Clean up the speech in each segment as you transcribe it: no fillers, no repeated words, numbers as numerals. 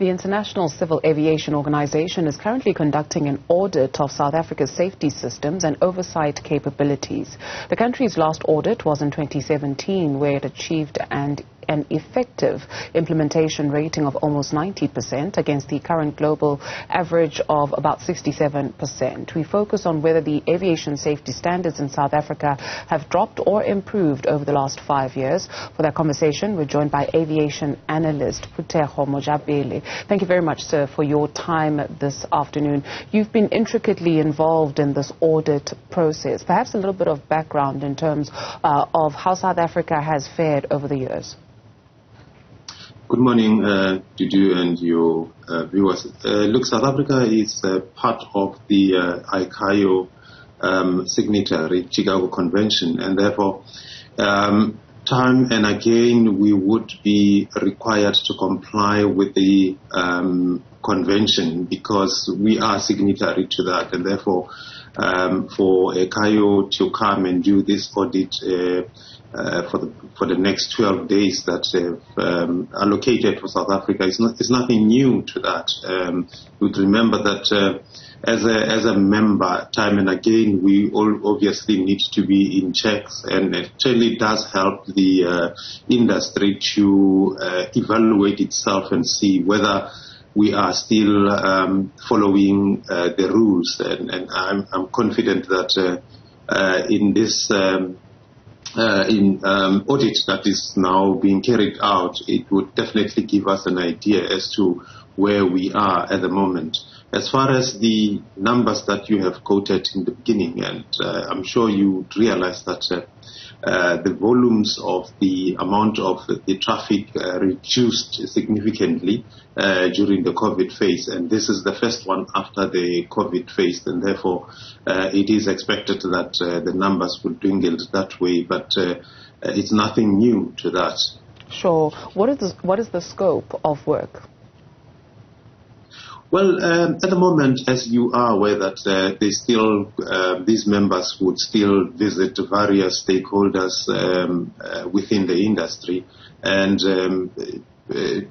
The International Civil Aviation Organisation is currently conducting an audit of South Africa's safety systems and oversight capabilities. The country's last audit was in 2017, where it achieved an effective implementation rating of almost 90% against the current global average of about 67%. We focus on whether the aviation safety standards in South Africa have dropped or improved over the last 5 years. For that conversation, we're joined by aviation analyst Phuthego Mojapele. Thank you very much, sir, for your time this afternoon. You've been intricately involved in this audit process. Perhaps a little bit of background in terms of how South Africa has fared over the years. Good morning, Dudu and your viewers. Look, South Africa is part of the ICAO signatory Chicago Convention, and therefore, time and again, we would be required to comply with the convention because we are signatory to that, and therefore, for ICAO to come and do this audit for the next 12 days that they've allocated for South Africa is nothing new to that. You would remember that as a member, time and again, we all obviously need to be in checks, and it really does help the industry to evaluate itself and see whether we are still following the rules. And I'm confident that in this audit that is now being carried out, it would definitely give us an idea as to where we are at the moment. As far as the numbers that you have quoted in the beginning, and I'm sure you realize that the volumes of the amount of the traffic reduced significantly during the COVID phase, and this is the first one after the COVID phase, and therefore it is expected that the numbers will dwindle that way, but it's nothing new to that. Sure. What is the scope of work? Well, at the moment, as you are aware that these members would still visit various stakeholders within the industry, and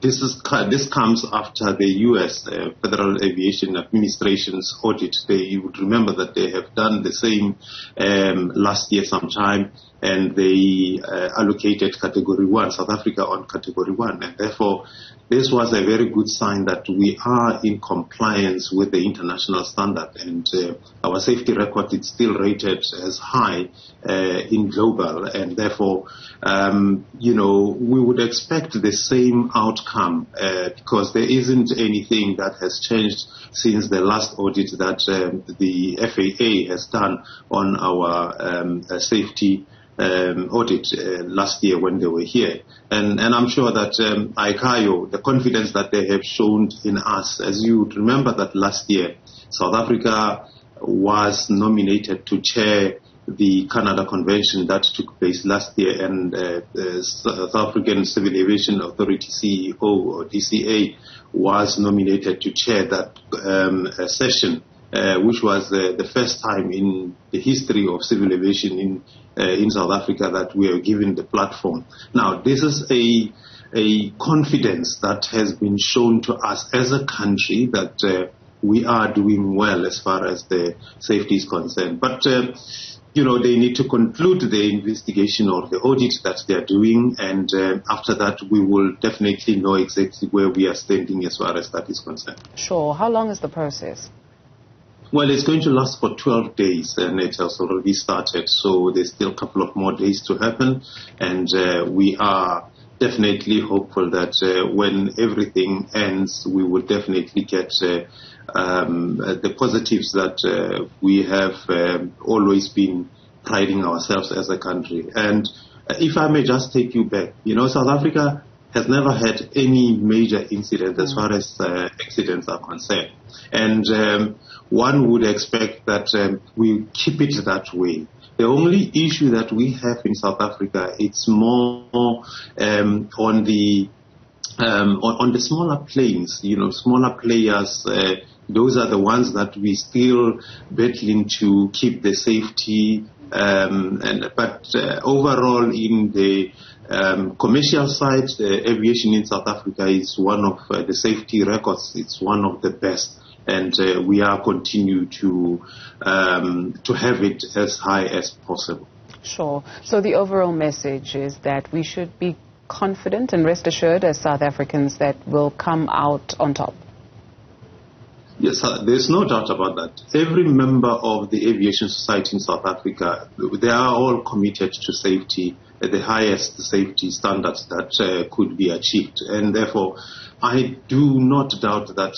this comes after the U.S. Federal Aviation Administration's audit. You would remember that they have done the same last year sometime, and they allocated Category 1, South Africa on Category 1, and therefore this was a very good sign that we are in compliance with the international standard, and our safety record is still rated as high in global, and therefore, we would expect the same outcome because there isn't anything that has changed since the last audit that the FAA has done on our safety audit last year when they were here. And I'm sure that ICAO, the confidence that they have shown in us, as you remember that last year, South Africa was nominated to chair the Canada Convention that took place last year, and South African Civil Aviation Authority CEO or DCA was nominated to chair that session, which was the first time in the history of civil aviation in South Africa that we are given the platform. Now, this is a confidence that has been shown to us as a country that we are doing well as far as the safety is concerned. But they need to conclude the investigation or the audit that they are doing, and after that we will definitely know exactly where we are standing as far as that is concerned. Sure. How long is the process? Well, it's going to last for 12 days, and it has already started, so there's still a couple of more days to happen, and we are definitely hopeful that when everything ends, we will definitely get the positives that we have always been priding ourselves as a country. And if I may just take you back, South Africa has never had any major incident as far as accidents are concerned. And one would expect that we keep it that way. The only issue that we have in South Africa, it's more on the smaller planes, smaller players. Those are the ones that we still battling to keep the safety. But overall, in the commercial side, aviation in South Africa is one of the safety records. It's one of the best. And we are continue to have it as high as possible. Sure. So the overall message is that we should be confident and rest assured as South Africans that we'll come out on top. Yes, there's no doubt about that. Every member of the aviation society in South Africa, they are all committed to safety, the highest safety standards that could be achieved. And therefore, I do not doubt that,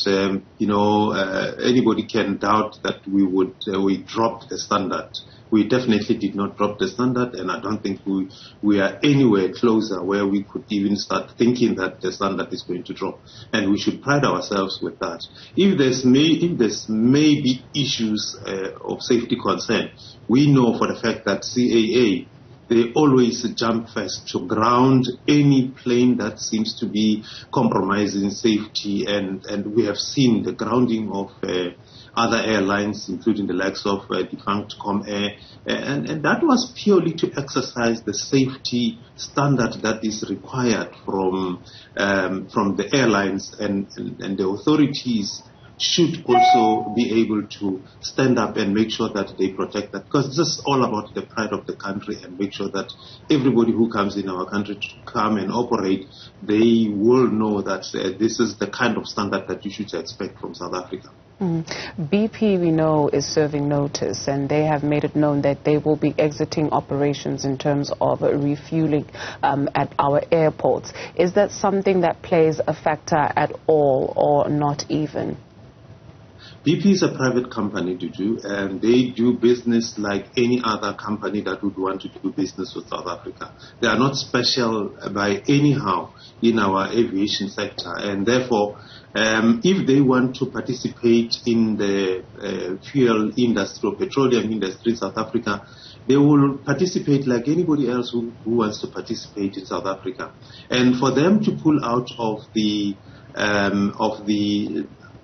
anybody can doubt that we dropped the standard. We definitely did not drop the standard, and I don't think we are anywhere closer where we could even start thinking that the standard is going to drop. And we should pride ourselves with that. If there's may be issues of safety concern, we know for the fact that CAA, they always jump first to ground any plane that seems to be compromising safety, and we have seen the grounding of other airlines, including the likes of defunct Comair, and that was purely to exercise the safety standard that is required from the airlines, and the authorities should also be able to stand up and make sure that they protect that, because this is all about the pride of the country, and make sure that everybody who comes in our country to come and operate, they will know that this is the kind of standard that you should expect from South Africa. BP, we know, is serving notice, and they have made it known that they will be exiting operations in terms of refueling at our airports. Is that something that plays a factor at all, or not even? BP is a private company, and they do business like any other company that would want to do business with South Africa. They are not special by anyhow in our aviation sector, and therefore, if they want to participate in the fuel industry or petroleum industry in South Africa, they will participate like anybody else who wants to participate in South Africa. And for them to pull out of the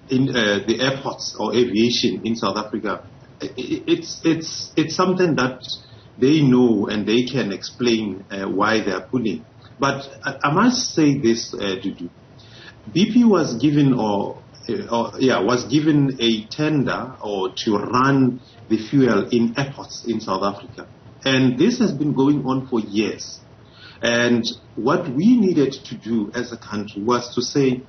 airports or aviation in South Africa, it's something that they know and they can explain why they are pulling. But I must say this, Dudu. BP was given a tender to run the fuel in airports in South Africa, and this has been going on for years. And what we needed to do as a country was to say,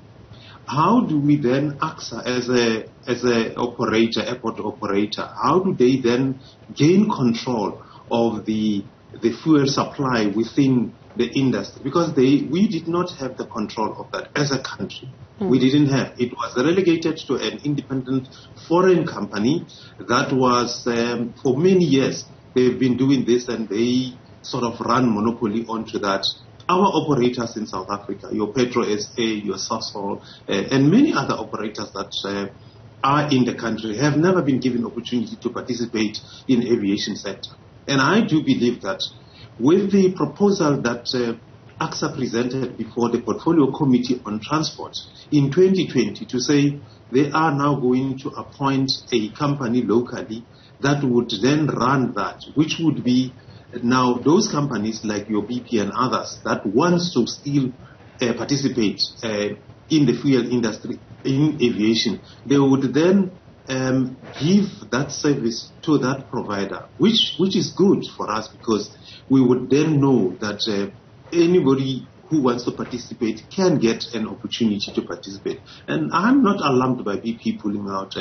how do we then AXA as a operator, airport operator, how do they then gain control of the fuel supply within the industry? Because we did not have the control of that as a country. We didn't have. It was relegated to an independent foreign company that was, for many years, they've been doing this, and they sort of run monopoly onto that. Our operators in South Africa, your Petro SA, your Sasol, and many other operators that are in the country have never been given opportunity to participate in aviation sector. And I do believe that with the proposal that AXA presented before the Portfolio Committee on Transport in 2020 to say they are now going to appoint a company locally that would then run that, which would be now those companies like your BP and others that wants to still participate in the fuel industry, in aviation, they would then give that service to that provider, which is good for us, because we would then know that anybody who wants to participate can get an opportunity to participate. And I'm not alarmed by BP pulling out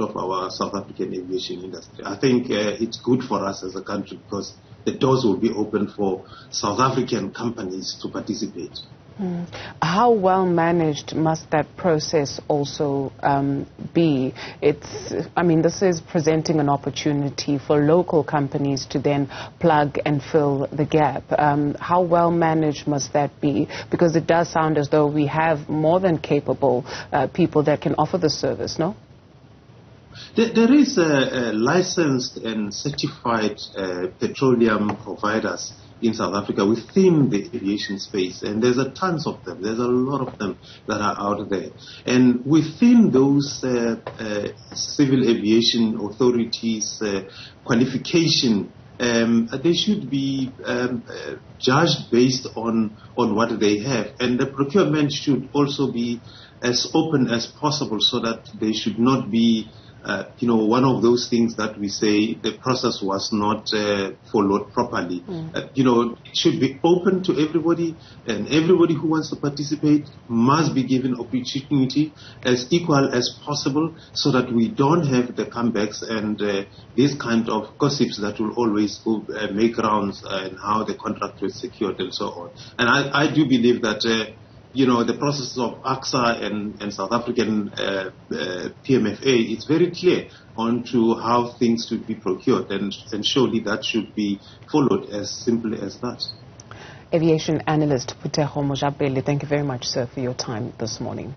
of our South African aviation industry. I think it's good for us as a country, because the doors will be open for South African companies to participate. How well managed must that process also be? This is presenting an opportunity for local companies to then plug and fill the gap. How well managed must that be? Because it does sound as though we have more than capable people that can offer the service, no? There is licensed and certified petroleum providers in South Africa within the aviation space, and there's tons of them. There's a lot of them that are out there. And within those civil aviation authorities qualification they should be judged based on what they have. And the procurement should also be as open as possible so that they should not be one of those things that we say the process was not followed properly. It should be open to everybody, and everybody who wants to participate must be given opportunity as equal as possible so that we don't have the comebacks and these kind of gossips that will always go, make rounds and how the contract was secured and so on. And I do believe that the process of AXA and South African PMFA is very clear onto how things should be procured, and surely that should be followed as simply as that. Aviation analyst Phuthego Mojapele, thank you very much, sir, for your time this morning.